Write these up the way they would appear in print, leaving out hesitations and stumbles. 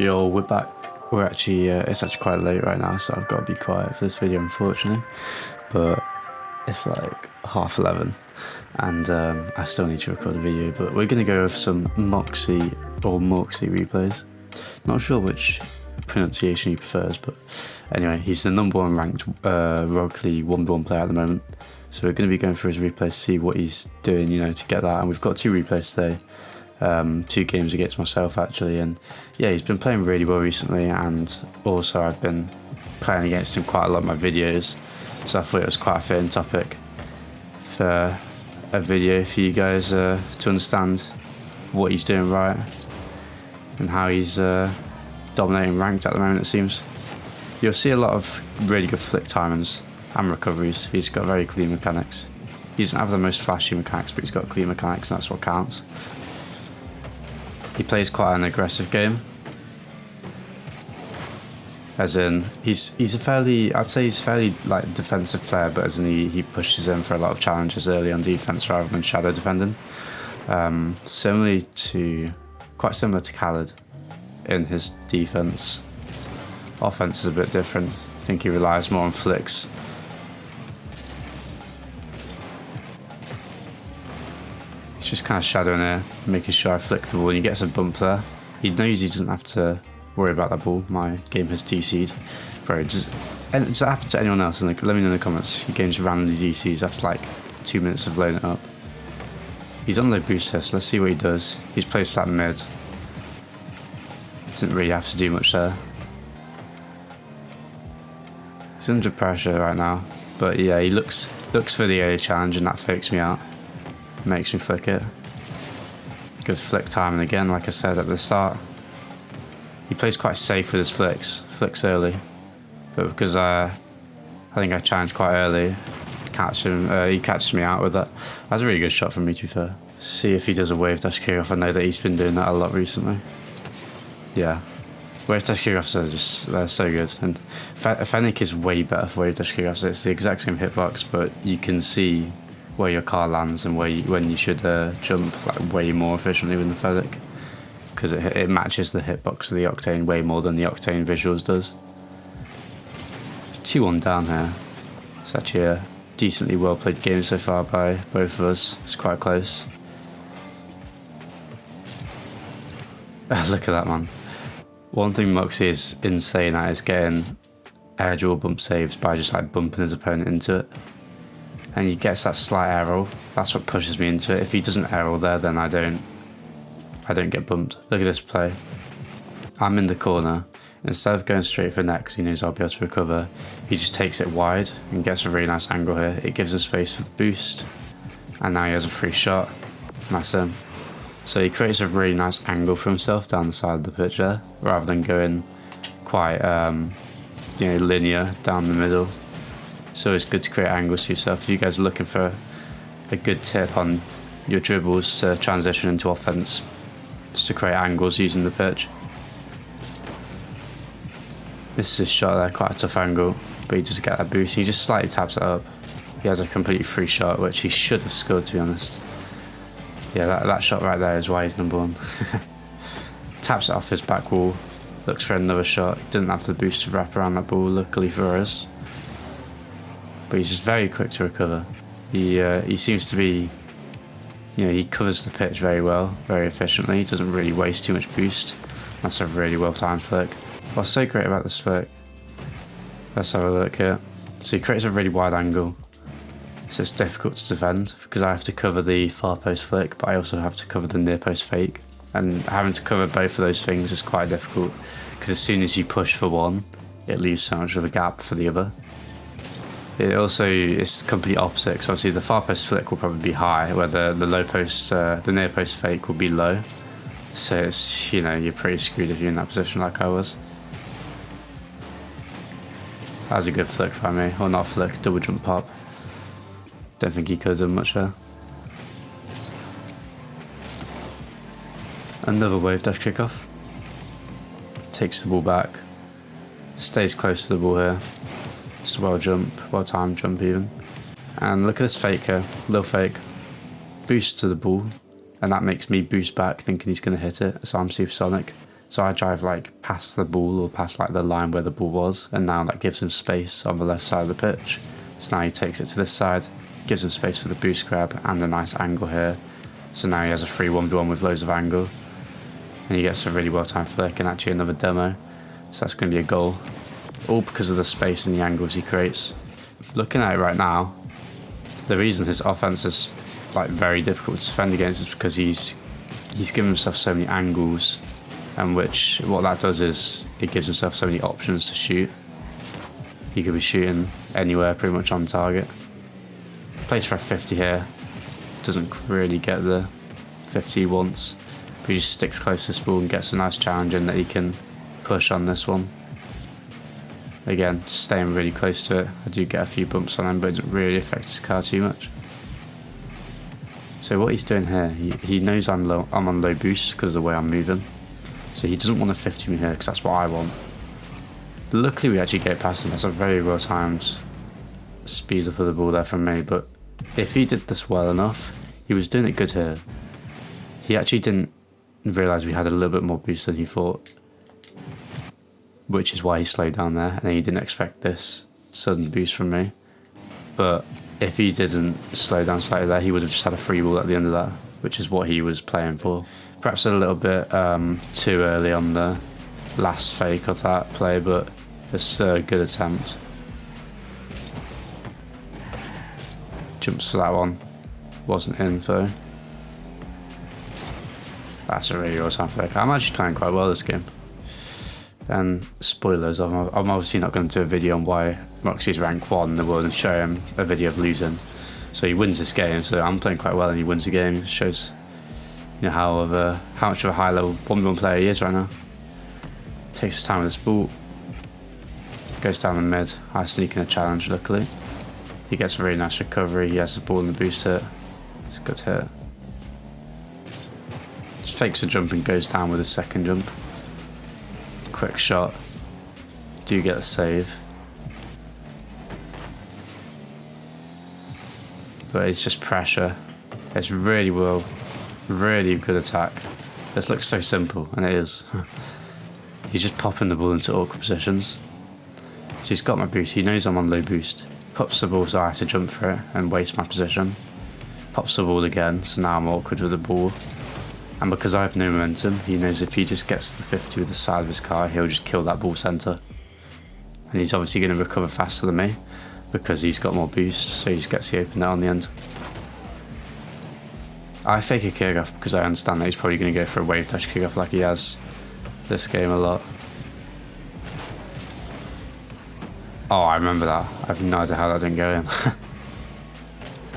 Yo, we're back. We're actually, it's actually quite late right now, so I've got to be quiet for this video, unfortunately. But it's like 11:30, and I still need to record a video. But we're going to go over some Mawkzy replays. Not sure which pronunciation he prefers, but anyway, he's the #1 ranked Rogue League 1v1 player at the moment. So we're going to be going through his replays to see what he's doing, you know, to get that. And we've got 2 replays today. 2 games against myself actually, and yeah, he's been playing really well recently, and also I've been playing against him quite a lot in my videos, so I thought it was quite a fitting topic for a video for you guys to understand what he's doing right and how he's dominating ranked at the moment. It seems you'll see a lot of really good flick timings and recoveries. He's got very clean mechanics. He doesn't have the most flashy mechanics, but he's got clean mechanics, and that's what counts. He plays quite an aggressive game, as in he's a fairly, I'd say he's fairly like defensive player, but as in he pushes in for a lot of challenges early on defense rather than shadow defending. Quite similar to Khaled in his defense. Offense is a bit different. I think he relies more on flicks. Just kind of shadowing here, making sure I flick the ball, and he gets a bump there. He knows he doesn't have to worry about that ball. My game has DC'd. Bro, does that happen to anyone else? Let me know in the comments. Your game's randomly DCs after like 2 minutes of loading it up. He's on low boost here, so let's see what he does. He's played flat mid. Doesn't really have to do much there. He's under pressure right now, but yeah, he looks for the early challenge, and that fakes me out. Makes me flick it. Good flick timing again, like I said at the start. He plays quite safe with his flicks early, but because I think I challenged quite early, he catches me out with that. That's a really good shot from me, to be fair. See if he does a wave dash kickoff. I know that he's been doing that a lot recently. Yeah, wave dash kickoffs they're so good, and Fennec is way better for wave dash kickoffs. It's the exact same hitbox, but you can see where your car lands and when you should jump like way more efficiently with the Fennec, because it matches the hitbox of the Octane way more than the Octane visuals does. 2-1 down here. It's actually a decently well played game so far by both of us. It's quite close. Look at that, man. One thing Mawkzy is insane at is getting air dual bump saves by just like bumping his opponent into it. And he gets that slight arrow. That's what pushes me into it. If he doesn't arrow there, then I don't get bumped. Look at this play. I'm in the corner. Instead of going straight for next, he knows I'll be able to recover. He just takes it wide and gets a really nice angle here. It gives him space for the boost. And now he has a free shot. And that's him. So he creates a really nice angle for himself down the side of the pitch there, rather than going quite linear down the middle. So it's good to create angles to yourself. If you guys are looking for a good tip on your dribbles to transition into offense, just to create angles using the pitch. This is his shot there, quite a tough angle, but he does get that boost. He just slightly taps it up. He has a completely free shot, which he should have scored, to be honest. Yeah, that shot right there is why he's #1. Taps it off his back wall, looks for another shot. Didn't have the boost to wrap around that ball, luckily for us. But he's just very quick to recover. He seems to be, he covers the pitch very well, very efficiently. He doesn't really waste too much boost. That's a really well timed flick. What's so great about this flick? Let's have a look here. So he creates a really wide angle. So it's difficult to defend because I have to cover the far post flick, but I also have to cover the near post fake. And having to cover both of those things is quite difficult, because as soon as you push for one, it leaves so much of a gap for the other. It also is complete opposite, because obviously the far post flick will probably be high, where the low post, the near post fake will be low. So it's, you're pretty screwed if you're in that position like I was. That was a good flick by me, or not flick, double jump pop. Don't think he could have done much there. Another wave dash kickoff. Takes the ball back. Stays close to the ball here. Just a well timed jump even. And look at this fake here, little fake. Boost to the ball, and that makes me boost back thinking he's going to hit it, so I'm supersonic. So I drive like past the ball or past like the line where the ball was, and now that gives him space on the left side of the pitch. So now he takes it to this side, gives him space for the boost grab and a nice angle here. So now he has a free 1v1 with loads of angle, and he gets a really well timed flick and actually another demo. So that's going to be a goal, all because of the space and the angles he creates. Looking at it right now, the reason his offense is like very difficult to defend against is because he's given himself so many angles, and what that does is it gives himself so many options to shoot. He could be shooting anywhere pretty much on target. Plays for a 50 here, doesn't really get the 50 he wants, but he just sticks close to this ball and gets a nice challenge in that he can push on this one. Again, staying really close to it. I do get a few bumps on him, but it doesn't really affect his car too much. So what he's doing here, he knows I'm on low boost because of the way I'm moving. So he doesn't want to 50 me here because that's what I want. Luckily we actually get past him. That's a very well timed speed up of the ball there from me, but if he did this well enough, he was doing it good here. He actually didn't realise we had a little bit more boost than he thought, which is why he slowed down there, and he didn't expect this sudden boost from me. But if he didn't slow down slightly there, he would have just had a free ball at the end of that, which is what he was playing for. Perhaps a little bit too early on the last fake of that play, but it's still a good attempt. Jumps for that one. Wasn't in though. That's a really awesome fake. I'm actually playing quite well this game. And spoilers, I'm obviously not going to do a video on why Mawkzy's rank 1 in the world and show him a video of losing. So he wins this game, so I'm playing quite well and he wins the game. It shows, you know, how much of a high level 1v1 player he is right now. Takes his time with this ball. Goes down the mid. I sneak in a challenge, luckily. He gets a really nice recovery. He has the ball in the boost hit. It's a good hit. Just fakes a jump and goes down with his second jump. Quick shot. Do get a save. But it's just pressure. It's really good attack. This looks so simple, and it is. He's just popping the ball into awkward positions. So he's got my boost. He knows I'm on low boost. Pops the ball so I have to jump for it and waste my position. Pops the ball again, so now I'm awkward with the ball. And because I have no momentum, he knows if he just gets the 50 with the side of his car, he'll just kill that ball centre. And he's obviously going to recover faster than me because he's got more boost, so he just gets the open net on the end. I fake a kickoff because I understand that he's probably going to go for a wave dash kickoff like he has this game a lot. Oh, I remember that. I have no idea how that didn't go in.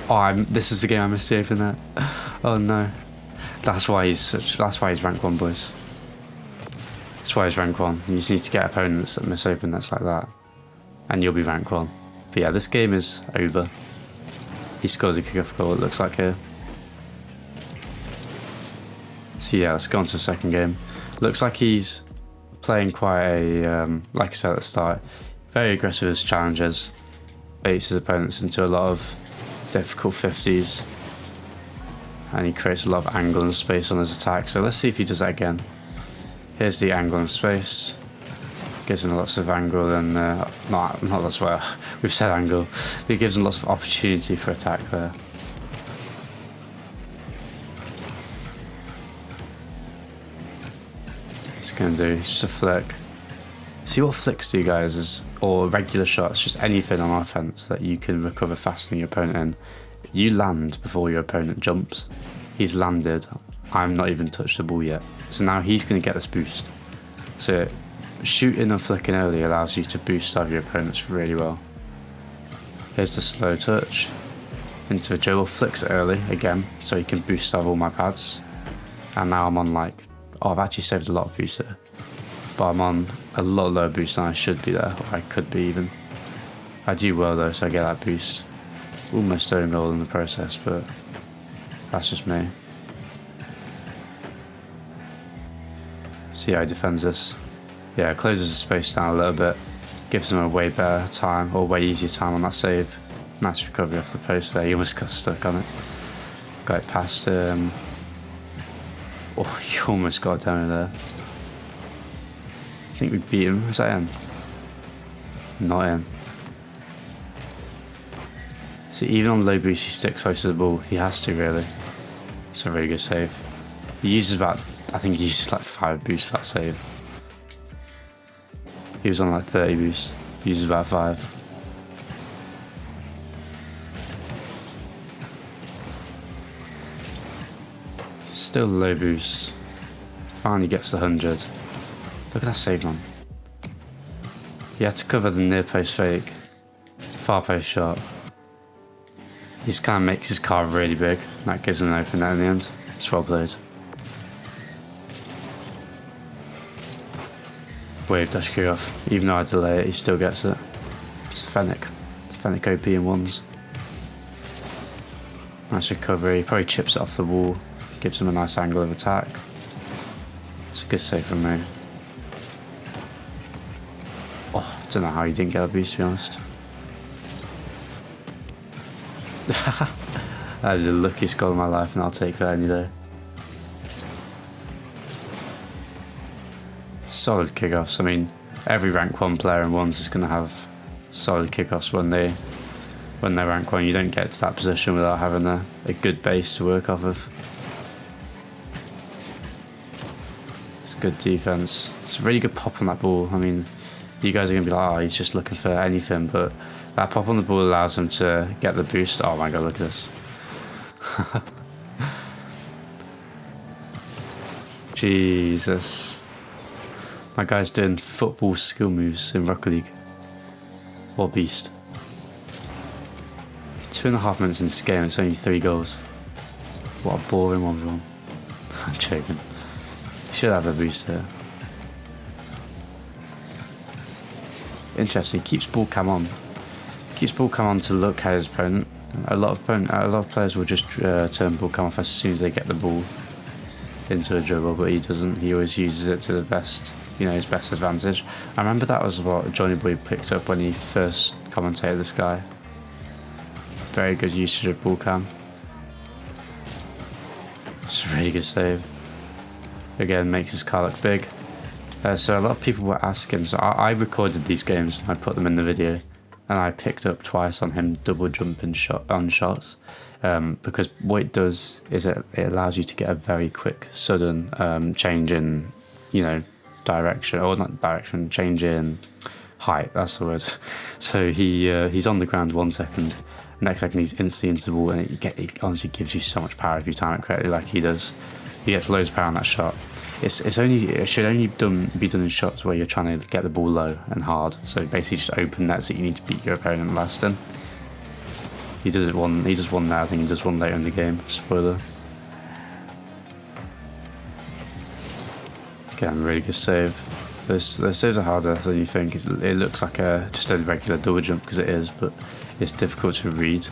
Oh, this is the game I missed the open net. Oh no. That's why he's rank 1, boys. That's why he's rank 1. You just need to get opponents that miss open nets like that, and you'll be rank 1. But yeah, this game is over. He scores a kickoff goal, it looks like here. So yeah, let's go on to the second game. Looks like he's playing quite a, like I said at the start, very aggressive with his challenges. Baits his opponents into a lot of difficult 50s. And he creates a lot of angle and space on his attack. So let's see if he does that again. Here's the angle and space. Gives him lots of angle and not that's where we've said angle. But it gives him lots of opportunity for attack there. Just gonna do just a flick. See what flicks do, guys, or regular shots, just anything on offense that you can recover faster than your opponent in. You land before your opponent jumps. He's landed. I'm not even touched the ball yet. So now he's going to get this boost. So shooting and flicking early allows you to boost out your opponents really well. Here's the slow touch into a dribble. Flicks it early again so he can boost out all my pads. And now I'm on like, oh, I've actually saved a lot of boost there. But I'm on a lot lower boost than I should be there, or I could be even. I do well though, so I get that boost. Almost own goal in the process, but that's just me. See how he defends this. Yeah, closes the space down a little bit, gives him a way better time, or way easier time on that save. Nice recovery off the post there. He almost got stuck on it. Got it past him. Oh, he almost got down there. I think we beat him. Was that in? Not in. See, even on low boost, he sticks close to the ball. He has to, really. It's a really good save. He uses about, I think he uses like 5 boosts for that save. He was on like 30 boosts. He uses about 5. Still low boost. Finally gets the 100. Look at that save, man. He had to cover the near post fake. Far post shot. He just kind of makes his car really big. That gives him an open net in the end. It's well played. Wave dash kick off. Even though I delay it, he still gets it. It's Fennec. It's Fennec OP in ones. Nice recovery. He probably chips it off the wall. Gives him a nice angle of attack. It's a good save from me. Oh, I don't know how he didn't get a boost, to be honest. That is the luckiest goal of my life, and I'll take that any day. Solid kickoffs. I mean, every rank 1 player in ones is going to have solid kickoffs when they're rank 1. You don't get to that position without having a good base to work off of. It's good defense. It's a really good pop on that ball. I mean, you guys are going to be like, oh, he's just looking for anything, but that pop on the ball allows him to get the boost. Oh my god, look at this. Jesus. My guy's doing football skill moves in Rocket League. What a beast. 2.5 minutes in this game, it's only 3 goals. What a boring 1v1. I'm joking. Should have a boost here. Interesting, he keeps ball cam on. Keeps ball cam on to look at his opponent. A lot of players will just turn ball cam off as soon as they get the ball into a dribble, but he doesn't. He always uses it to the best, his best advantage. I remember that was what Johnny Boy picked up when he first commentated this guy. Very good usage of ball cam. It's a really good save. Again, makes his car look big. So a lot of people were asking, so I recorded these games and I put them in the video, and I picked up twice on him double jumping on shots, because what it does is it allows you to get a very quick, sudden change in, direction, or not direction, change in height, that's the word. So he's on the ground 1 second, next second he's instantly into the ball, and it honestly gives you so much power if you time it correctly like he does. He gets loads of power on that shot. It should only be done in shots where you're trying to get the ball low and hard. So basically just open nets that you need to beat your opponent last in. He does one now, I think he does one later in the game. Spoiler. Again, really good save. The saves are harder than you think. It looks like just a regular double jump, because it is, but it's difficult to read,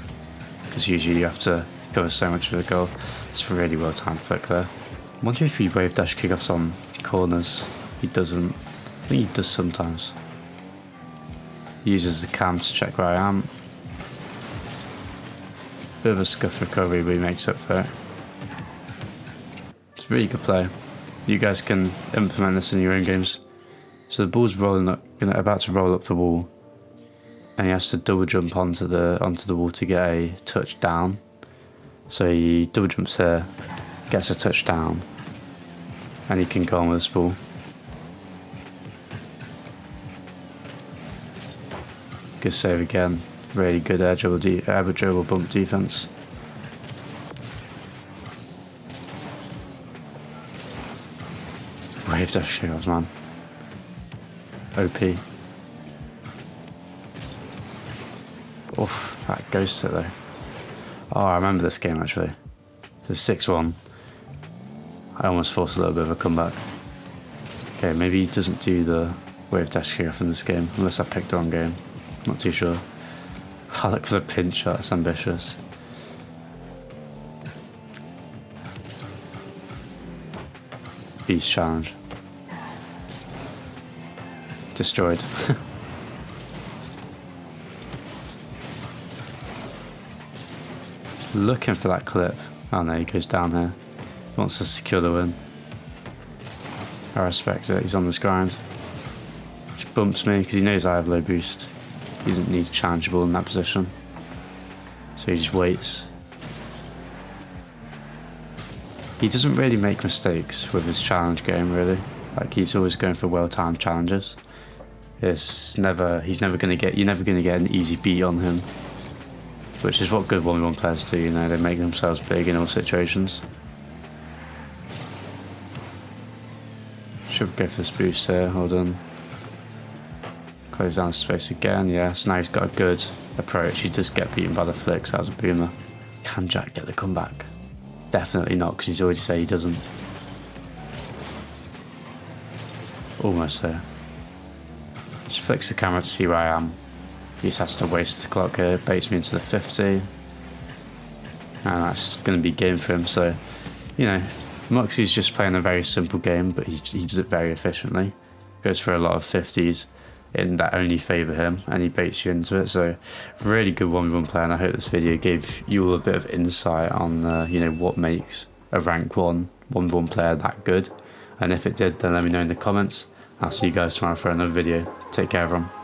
because usually you have to cover so much of the goal. It's really well timed flick there. I wonder if he wave dash kickoffs on corners. He doesn't. I think he does sometimes. He uses the cam to check where I am. Bit of a scuff recovery, but he makes up for it. It's a really good play. You guys can implement this in your own games. So the ball's rolling up, about to roll up the wall, and he has to double jump onto the wall to get a touchdown. So he double jumps here, gets a touchdown, and he can go on with this ball. Good save again. Really good air dribble bump defense. Wave dash kickoffs, man. OP. Oof, that ghost hit though. Oh, I remember this game actually. It's 6-1. I almost forced a little bit of a comeback. Okay, maybe he doesn't do the wave dash kickoff in this game, unless I picked the wrong game. Not too sure. I look for the pinch shot, that's ambitious. Beast challenge. Destroyed. Just looking for that clip. Oh no, he goes down here. He wants to secure the win. I respect it, he's on this grind. bumps me because he knows I have low boost. He doesn't need to challenge ball in that position. So he just waits. He doesn't really make mistakes with his challenge game, really. Like, he's always going for well-timed challenges. He's never going to get, you're never going to get an easy beat on him. Which is what good 1v1 players do, you know, they make themselves big in all situations. Should go for this boost here, hold on. Close down space again, yeah, so now he's got a good approach. He does get beaten by the flicks, that was a boomer. Can Jack get the comeback? Definitely not, because he's already said he doesn't. Almost there. Just flicks the camera to see where I am. He just has to waste the clock here, baits me into the 50. And that's going to be game for him, so, you know, Mawkzy's just playing a very simple game, but he does it very efficiently. Goes for a lot of 50s that only favour him, and he baits you into it, so really good 1v1 player, and I hope this video gave you all a bit of insight on, you know, what makes a rank 1v1 player that good. And if it did, then let me know in the comments. I'll see you guys tomorrow for another video. Take care, everyone.